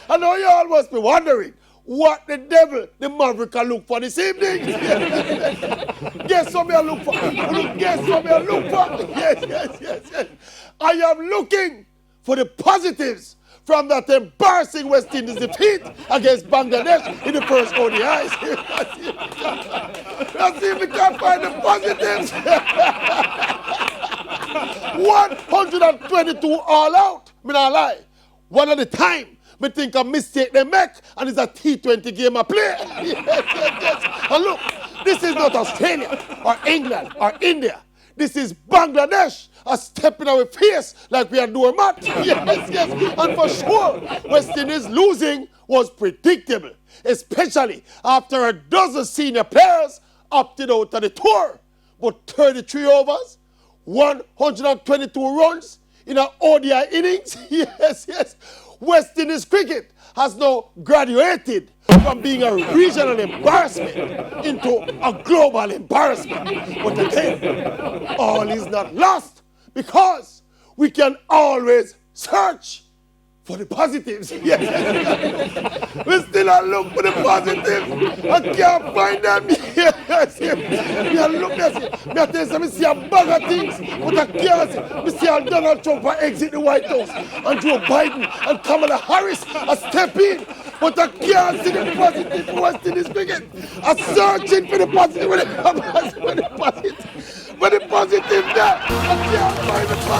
I know you all must be wondering what the devil the Maverick can look for this evening. Guess what I look for? Guess what I look for? Yes. I am looking for the positives from that embarrassing West Indies defeat against Bangladesh in the first ODIs. Let's see if we can find the positives. 122 all out. Me not lie. One at a time. Me think a mistake they make, and it's a T20 game of play. Yes. And look, this is not Australia or England or India. This is Bangladesh, a step in our face like we are doormat. Yes. And for sure, West Indies losing was predictable, especially after a dozen senior players opted out of the tour. But 33 overs, 122 runs in an ODI innings. Yes. West Indies cricket has now graduated from being a regional embarrassment into a global embarrassment. But again, all is not lost because we can always search for the positives. Yes. We still are looking for the positives. I can't find them. Yes. We are looking at it. I tell you, I see a bag of things, but I can't see. I see a Donald Trump exit the White House, and Joe Biden and Kamala Harris are step in, but I can't see the positive for West Indies cricket. I'm searching for the positive. But the positive there, I can't find the positive.